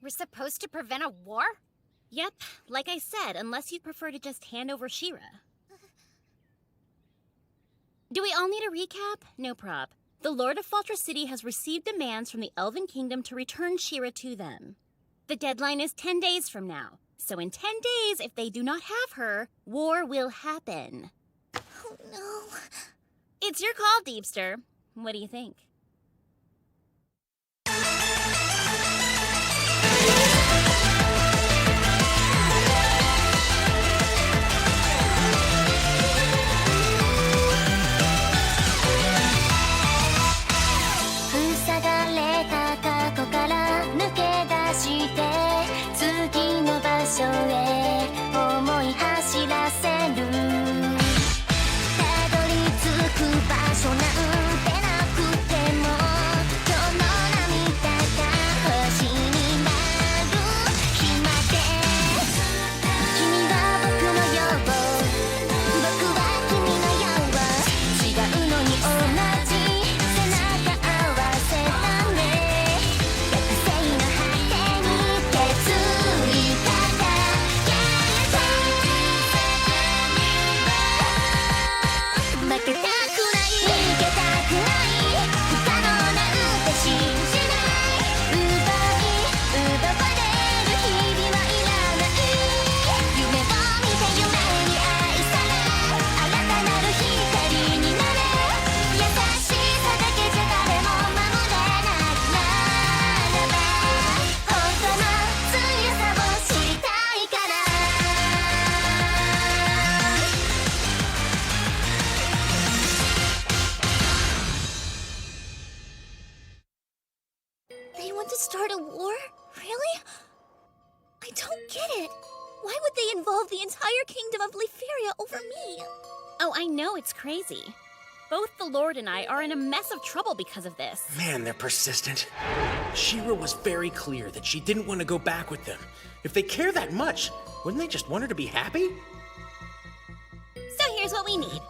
We're supposed to prevent a war? Yep, like I said, unless you'd prefer to just hand over Shira. Do we all need a recap? No prob. The Lord of Faltra City has received demands from the Elven Kingdom to return Shira to them. The deadline is 10 days from now, so in 10 days, if they do not have her, war will happen. Oh no. It's your call, Deepster. What do you think? They want to start a war? Really? I don't get it. Why would they involve the entire kingdom of Leferia over me? Oh, I know, it's crazy. Both the Lord and I are in a mess of trouble because of this. Man, they're persistent. Shira was very clear that she didn't want to go back with them. If they care that much, wouldn't they just want her to be happy? So here's what we need.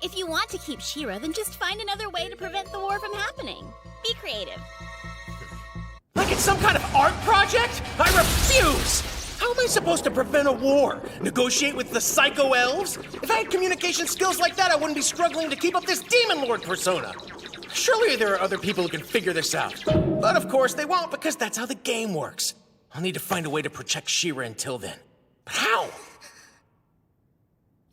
If you want to keep Shira, then just find another way to prevent the war from happening. Be creative. Like it's some kind of art project? I refuse! How am I supposed to prevent a war? Negotiate with the psycho elves? If I had communication skills like that, I wouldn't be struggling to keep up this demon lord persona. Surely there are other people who can figure this out. But of course they won't, because that's how the game works. I'll need to find a way to protect Shira until then. But how?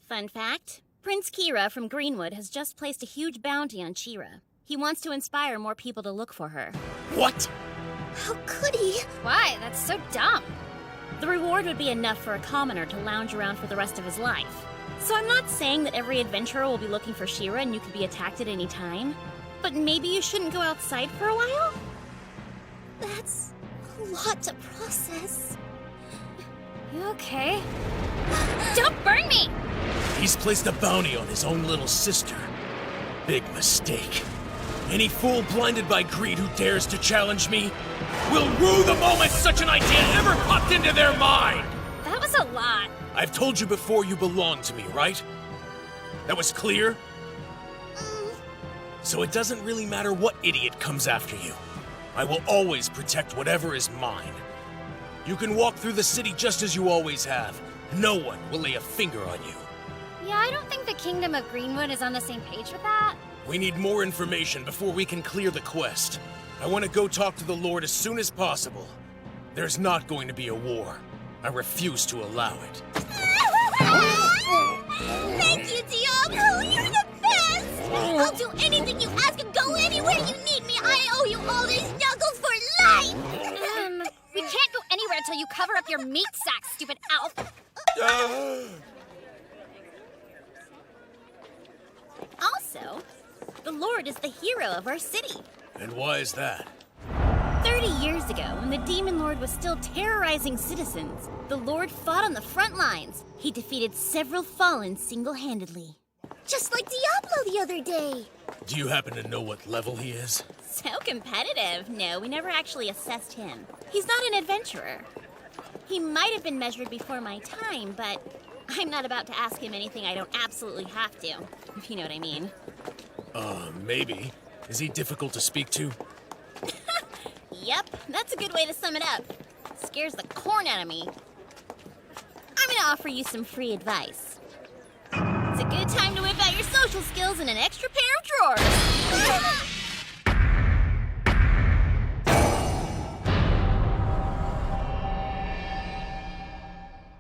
Fun fact, Prince Kira from Greenwood has just placed a huge bounty on Shira. He wants to inspire more people to look for her. What? How could he? Why? That's so dumb. The reward would be enough for a commoner to lounge around for the rest of his life. So I'm not saying that every adventurer will be looking for Shira and you could be attacked at any time. But maybe you shouldn't go outside for a while? That's a lot to process. You okay? Don't burn me! He's placed a bounty on his own little sister. Big mistake. Any fool blinded by greed who dares to challenge me will rue the moment such an idea ever popped into their mind! That was a lot. I've told you before you belong to me, right? That was clear? So it doesn't really matter what idiot comes after you. I will always protect whatever is mine. You can walk through the city just as you always have. No one will lay a finger on you. Yeah, I don't think the Kingdom of Greenwood is on the same page with that. We need more information before we can clear the quest. I want to go talk to the Lord as soon as possible. There's not going to be a war. I refuse to allow it. Thank you, Diablo! You're the best! I'll do anything you ask and go anywhere you need me! I owe you all these knuckles for life! We can't go anywhere until you cover up your meat sack, stupid elf! Also, the Lord is the hero of our city. And why is that? 30 years ago, when the Demon Lord was still terrorizing citizens, the Lord fought on the front lines. He defeated several Fallen single-handedly. Just like Diablo the other day! Do you happen to know what level he is? So competitive. No, we never actually assessed him. He's not an adventurer. He might have been measured before my time, but I'm not about to ask him anything I don't absolutely have to, if you know what I mean. Maybe. Is he difficult to speak to? Yep, that's a good way to sum it up. scares the corn out of me. I'm gonna offer you some free advice. It's a good time to whip out your social skills and an extra pair of drawers.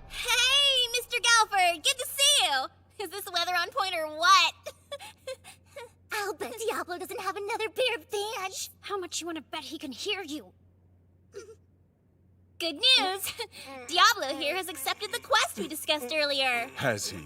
Hey, Mr. Galford, good to see you. Is this weather on point or what? I'll bet Diablo doesn't have another pair of pants. How much you want to bet he can hear you? Good news! Diablo here has accepted the quest we discussed earlier. Has he?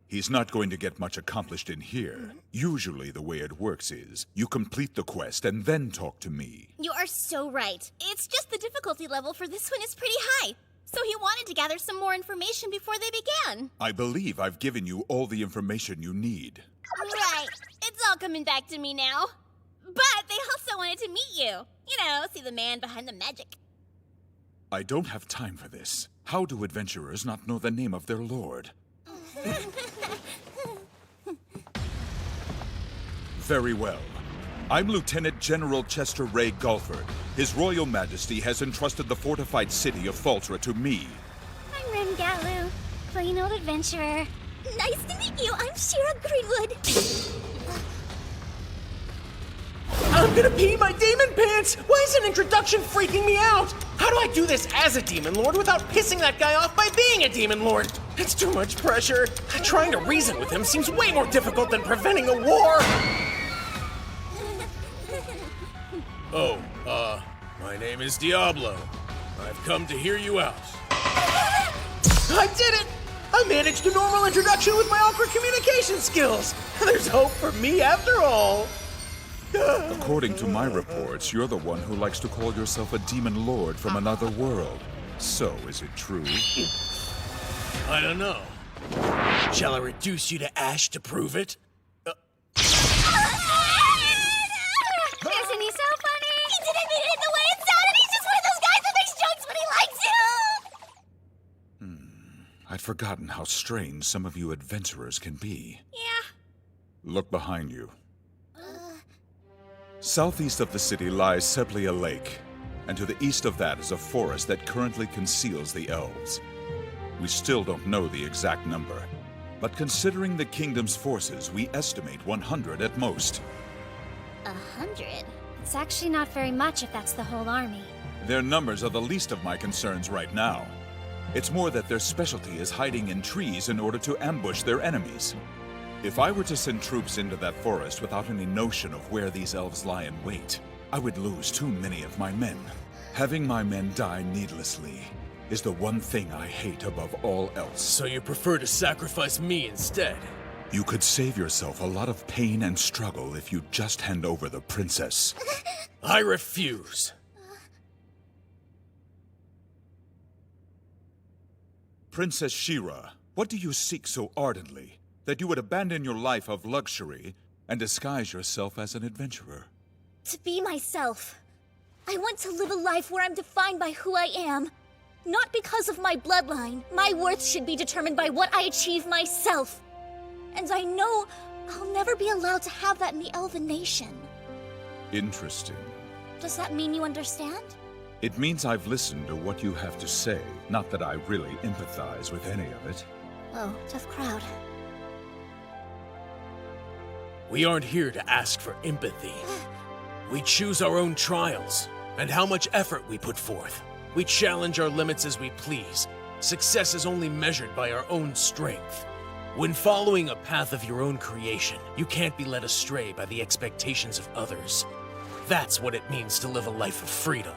He's not going to get much accomplished in here. Usually the way it works is, you complete the quest and then talk to me. You are so right. It's just the difficulty level for this one is pretty high. So he wanted to gather some more information before they began. I believe I've given you all the information you need. Right. It's all coming back to me now. But they also wanted to meet you. You know, see the man behind the magic. I don't have time for this. How do adventurers not know the name of their lord? Very well. I'm Lieutenant General Chester Ray Gulford. His Royal Majesty has entrusted the fortified city of Faltra to me. I'm Rem Galu, plain old adventurer. Nice to meet you. I'm Shira Greenwood. I'm gonna pee my demon pants! Why is an introduction freaking me out? How do I do this as a demon lord without pissing that guy off by being a demon lord? It's too much pressure. Trying to reason with him seems way more difficult than preventing a war. My name is Diablo. I've come to hear you out. I did it! I managed a normal introduction with my awkward communication skills. There's hope for me after all. According to my reports, you're the one who likes to call yourself a demon lord from another world. So, is it true? I don't know. Shall I reduce you to ash to prove it? Isn't he so funny? He didn't mean it in the way it sounded. He's just one of those guys that makes jokes when he likes to. I'd forgotten how strange some of you adventurers can be. Yeah. Look behind you. Southeast of the city lies Seblia Lake, and to the east of that is a forest that currently conceals the elves. We still don't know the exact number, but considering the kingdom's forces, we estimate 100 at most. 100? It's actually not very much if that's the whole army. Their numbers are the least of my concerns right now. It's more that their specialty is hiding in trees in order to ambush their enemies. If I were to send troops into that forest without any notion of where these elves lie in wait, I would lose too many of my men. Having my men die needlessly is the one thing I hate above all else. So you prefer to sacrifice me instead? You could save yourself a lot of pain and struggle if you just hand over the princess. I refuse. Princess Shira, what do you seek so ardently that you would abandon your life of luxury and disguise yourself as an adventurer? To be myself. I want to live a life where I'm defined by who I am. Not because of my bloodline. My worth should be determined by what I achieve myself. And I know I'll never be allowed to have that in the Elven Nation. Interesting. Does that mean you understand? It means I've listened to what you have to say, not that I really empathize with any of it. Oh, tough crowd. We aren't here to ask for empathy. We choose our own trials and how much effort we put forth. We challenge our limits as we please. Success is only measured by our own strength. When following a path of your own creation, you can't be led astray by the expectations of others. That's what it means to live a life of freedom.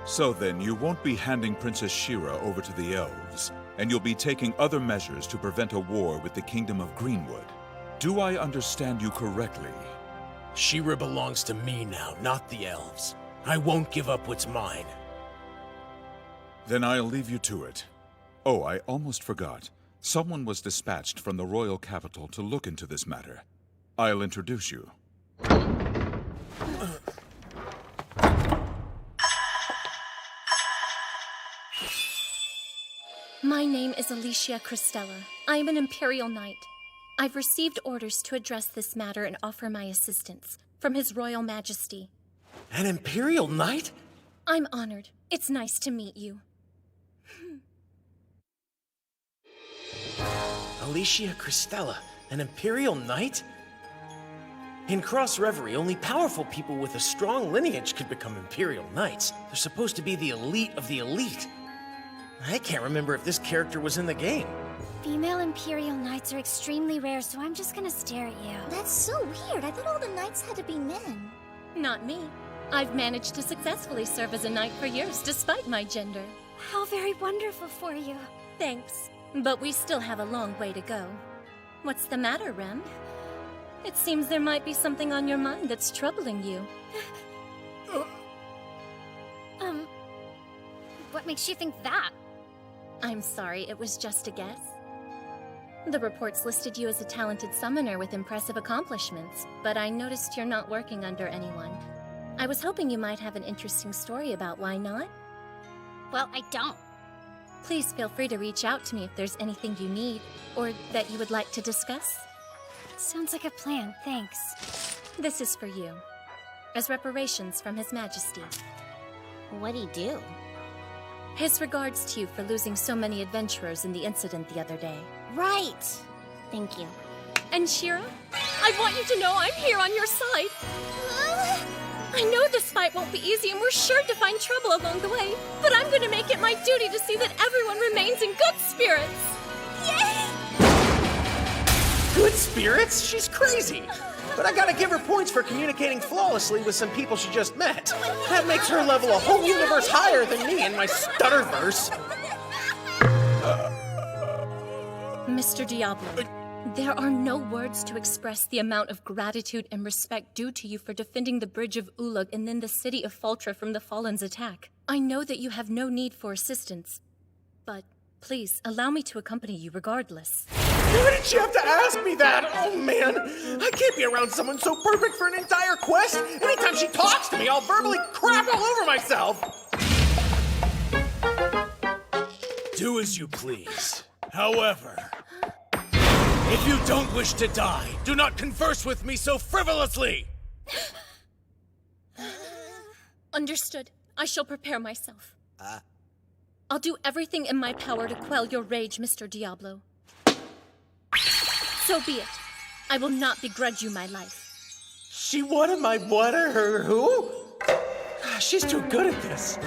So then, you won't be handing Princess Shira over to the elves, and you'll be taking other measures to prevent a war with the Kingdom of Greenwood. Do I understand you correctly? Shira belongs to me now, not the elves. I won't give up what's mine. Then I'll leave you to it. Oh, I almost forgot. Someone was dispatched from the royal capital to look into this matter. I'll introduce you. My name is Alicia Christella. I am an Imperial Knight. I've received orders to address this matter and offer my assistance from His Royal Majesty. An Imperial Knight? I'm honored. It's nice to meet you. Alicia Christella, an Imperial Knight? In Cross Reverie, only powerful people with a strong lineage could become Imperial Knights. They're supposed to be the elite of the elite. I can't remember if this character was in the game. Female Imperial Knights are extremely rare, so I'm just gonna stare at you. That's so weird. I thought all the knights had to be men. Not me. I've managed to successfully serve as a knight for years, despite my gender. How very wonderful for you. Thanks. But we still have a long way to go. What's the matter, Rem? It seems there might be something on your mind that's troubling you. What makes you think that? I'm sorry, it was just a guess. The reports listed you as a talented summoner with impressive accomplishments, but I noticed you're not working under anyone. I was hoping you might have an interesting story about why not. Well, I don't. Please feel free to reach out to me if there's anything you need, or that you would like to discuss. Sounds like a plan, thanks. This is for you, as reparations from His Majesty. What'd he do? His regards to you for losing so many adventurers in the incident the other day. Right. Thank you. And Shira, I want you to know I'm here on your side. I know this fight won't be easy, and we're sure to find trouble along the way. But I'm going to make it my duty to see that everyone remains in good spirits. Yay! Good spirits? She's crazy. But I gotta give her points for communicating flawlessly with some people she just met. That makes her level a whole universe higher than me in my stutterverse. Mr. Diablo, there are no words to express the amount of gratitude and respect due to you for defending the Bridge of Ulug and then the city of Faltra from the Fallen's attack. I know that you have no need for assistance, but please allow me to accompany you regardless. Why did she have to ask me that? Oh man, I can't be around someone so perfect for an entire quest. Anytime she talks to me, I'll verbally crap all over myself. Do as you please. However, if you don't wish to die, do not converse with me so frivolously! Understood. I shall prepare myself. I'll do everything in my power to quell your rage, Mr. Diablo. So be it. I will not begrudge you my life. She wanted my what? Her who? She's too good at this.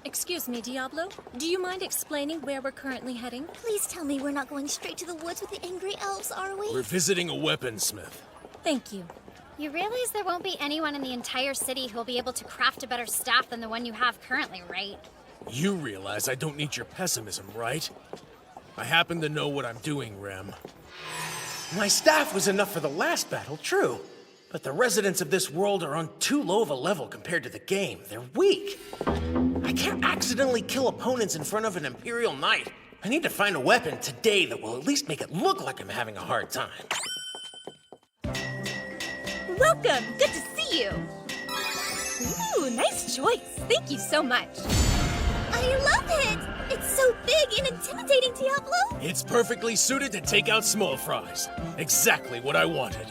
Excuse me, Diablo. Do you mind explaining where we're currently heading? Please tell me we're not going straight to the woods with the angry elves, are we? We're visiting a weaponsmith. Thank you. You realize there won't be anyone in the entire city who'll be able to craft a better staff than the one you have currently, right? You realize I don't need your pessimism, right? I happen to know what I'm doing, Rem. My staff was enough for the last battle, true. But the residents of this world are on too low of a level compared to the game. They're weak. I can't accidentally kill opponents in front of an Imperial Knight. I need to find a weapon today that will at least make it look like I'm having a hard time. Welcome! Good to see you! Ooh, nice choice. Thank you so much. I love it! It's so big and intimidating, Diablo! It's perfectly suited to take out small fries. Exactly what I wanted.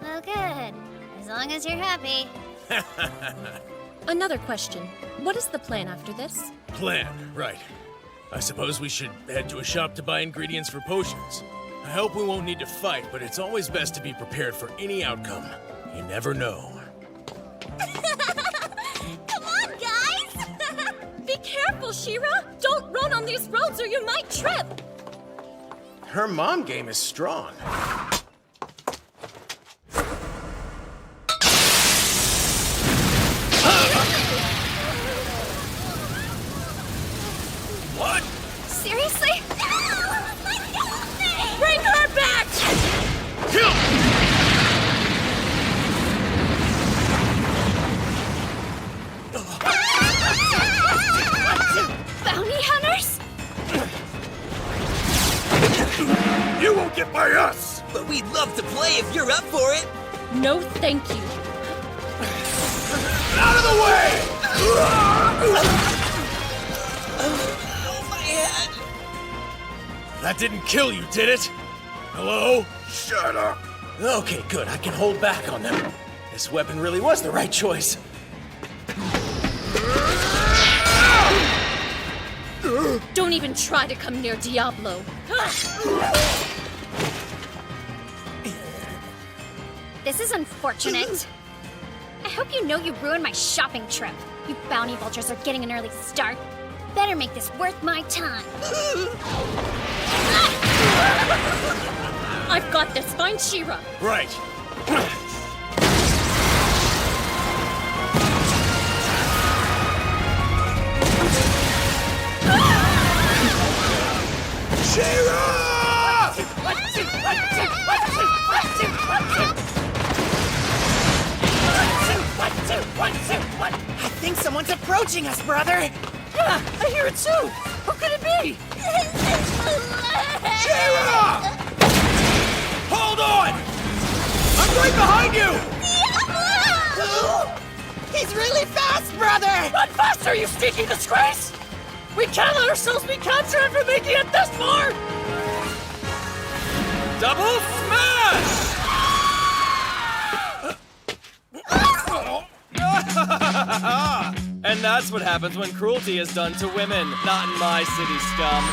Well, good. As long as you're happy. Another question. What is the plan after this? Plan, right. I suppose we should head to a shop to buy ingredients for potions. I hope we won't need to fight, but it's always best to be prepared for any outcome. You never know. Come on, guys! Be careful, Shira! Don't run on these roads or you might trip! Her mom game is strong. What? Seriously? Bring her back! Kill! Bounty hunters? You won't get by us! But we'd love to play if you're up for it. No, thank you. Out of the way! Oh, my head. That didn't kill you, did it? Hello? Shut up! Okay, good. I can hold back on them. This weapon really was the right choice. Don't even try to come near Diablo. This is unfortunate. I hope you know you ruined my shopping trip. You bounty vultures are getting an early start. Better make this worth my time. I've got this. Find She-Ra. Right. I think someone's approaching us, brother! Yeah, I hear it too! Who could it be? Shira! Hold on! I'm right behind you! He's really fast, brother! Run faster, you stinky disgrace! We can't let ourselves be captured after making it this far! Double smash! And that's what happens when cruelty is done to women, not in my city, scum.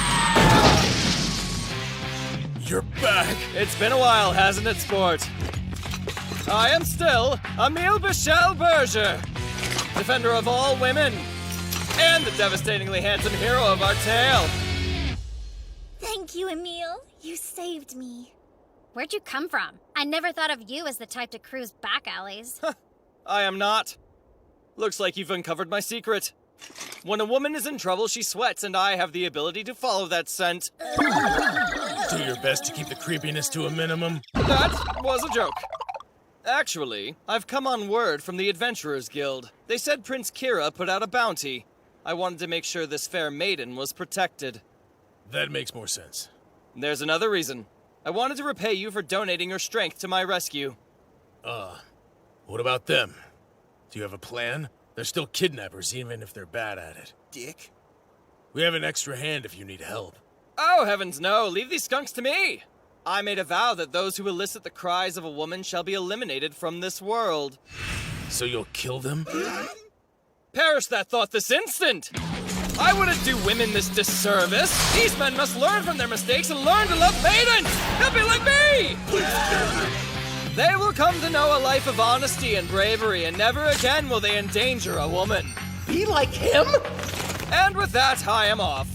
You're back. It's been a while, hasn't it, sport? I am still Emile Bichel Berger, defender of all women, and the devastatingly handsome hero of our tale. Thank you, Emile. You saved me. Where'd you come from? I never thought of you as the type to cruise back alleys. I am not. Looks like you've uncovered my secret. When a woman is in trouble, she sweats, and I have the ability to follow that scent. Do your best to keep the creepiness to a minimum. That was a joke. Actually, I've come on word from the Adventurers Guild. They said Prince Kira put out a bounty. I wanted to make sure this fair maiden was protected. That makes more sense. There's another reason. I wanted to repay you for donating your strength to my rescue. What about them? Do you have a plan? They're still kidnappers, even if they're bad at it. Dick. We have an extra hand if you need help. Oh, heavens no! Leave these skunks to me! I made a vow that those who elicit the cries of a woman shall be eliminated from this world. So you'll kill them? Perish that thought this instant! I wouldn't do women this disservice! These men must learn from their mistakes and learn to love maidens! They'll be like me! They will come to know a life of honesty and bravery, and never again will they endanger a woman. Be like him? And with that, I am off.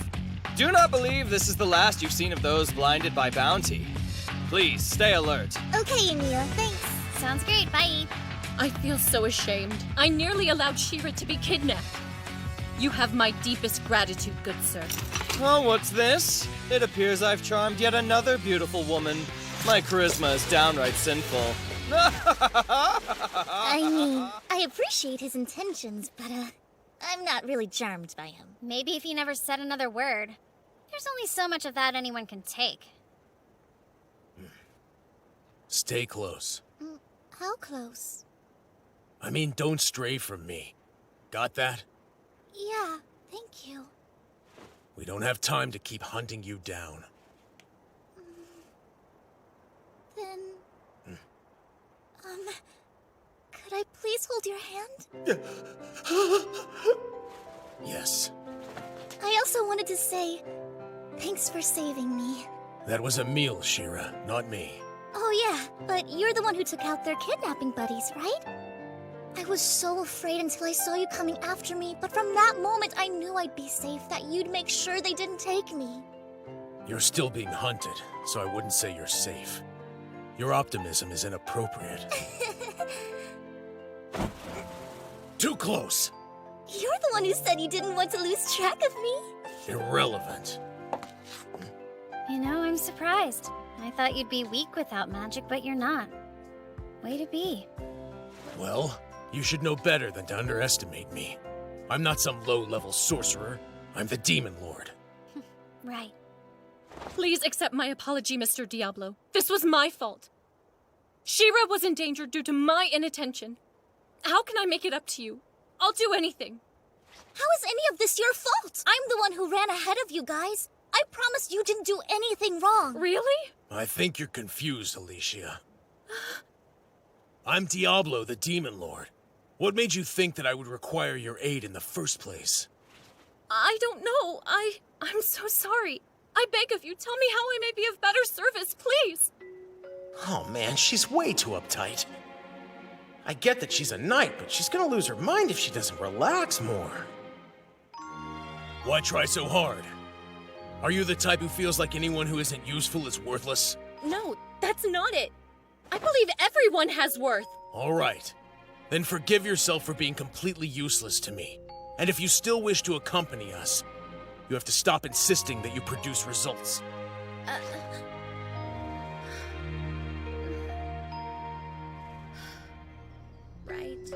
Do not believe this is the last you've seen of those blinded by bounty. Please, stay alert. Okay, Emile, thanks. Sounds great, bye. I feel so ashamed. I nearly allowed She-Ra to be kidnapped. You have my deepest gratitude, good sir. Oh, what's this? It appears I've charmed yet another beautiful woman. My charisma is downright sinful. I mean, I appreciate his intentions, but, I'm not really charmed by him. Maybe if he never said another word. There's only so much of that anyone can take. Stay close. How close? I mean, don't stray from me. Got that? Yeah, thank you. We don't have time to keep hunting you down. Then... could I please hold your hand? Yes. I also wanted to say, thanks for saving me. That was Emile, She-Ra, not me. Oh yeah, but you're the one who took out their kidnapping buddies, right? I was so afraid until I saw you coming after me, but from that moment I knew I'd be safe, that you'd make sure they didn't take me. You're still being hunted, so I wouldn't say you're safe. Your optimism is inappropriate. Too close! You're the one who said you didn't want to lose track of me. Irrelevant. You know, I'm surprised. I thought you'd be weak without magic, but you're not. Way to be. Well, you should know better than to underestimate me. I'm not some low-level sorcerer. I'm the Demon Lord. Right. Please accept my apology, Mr. Diablo. This was my fault. She-Ra was in danger due to my inattention. How can I make it up to you? I'll do anything. How is any of this your fault? I'm the one who ran ahead of you guys. I promised you didn't do anything wrong. Really? I think you're confused, Alicia. I'm Diablo, the Demon Lord. What made you think that I would require your aid in the first place? I don't know. I'm so sorry. I beg of you, tell me how I may be of better service, please. Oh man, she's way too uptight. I get that she's a knight, but she's gonna lose her mind if she doesn't relax more. Why try so hard? Are you the type who feels like anyone who isn't useful is worthless? No, that's not it. I believe everyone has worth. All right. Then forgive yourself for being completely useless to me. And if you still wish to accompany us, you have to stop insisting that you produce results. Right.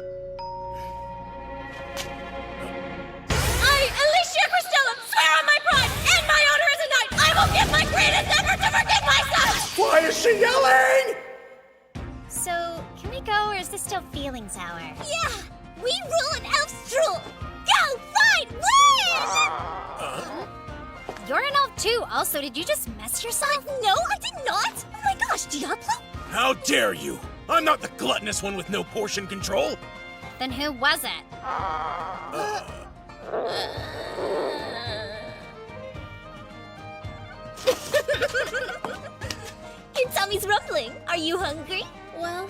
Alicia Cristela, swear on my pride and my honor as a knight, I will give my greatest effort to forgive myself! Why is she yelling? So, can we go or is this still feelings hour? Yeah! We rule in Elfstrul! Go! Fight! Win! You're an elf too. Also, did you just mess yourself? No, I did not! Oh my gosh, Diablo! How dare you! I'm not the gluttonous one with no portion control! Then who was it? Your tummy's rumbling. Are you hungry? Well,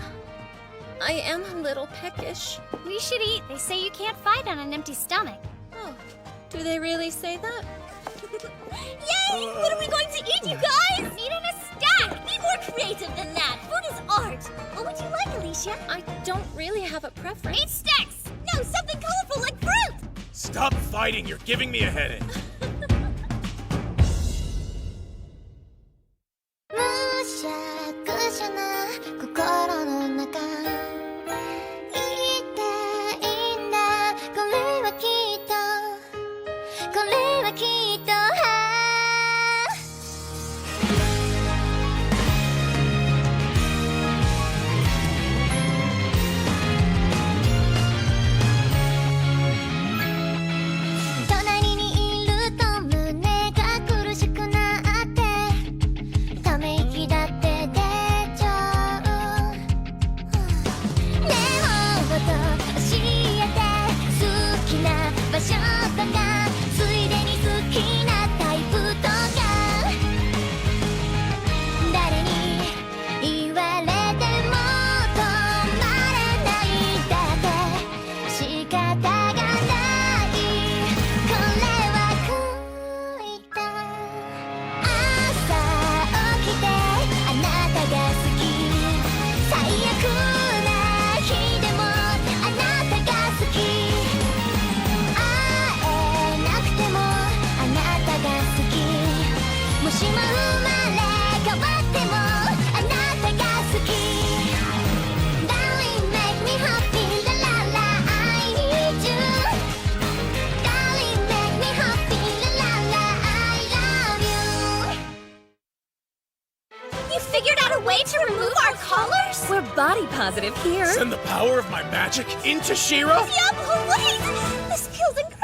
I am a little peckish. We should eat. They say you can't fight on an empty stomach. Oh, do they really say that? Yay! What are we going to eat, you guys? Eat in a stack! Be more creative than that. Food is art. What would you like, Alicia? I don't really have a preference. 8 sticks! No, something colorful like fruit! Stop fighting! You're giving me a headache! We're body positive here. Send the power of my magic into She-Ra? Diablo, wait! This feels incredible!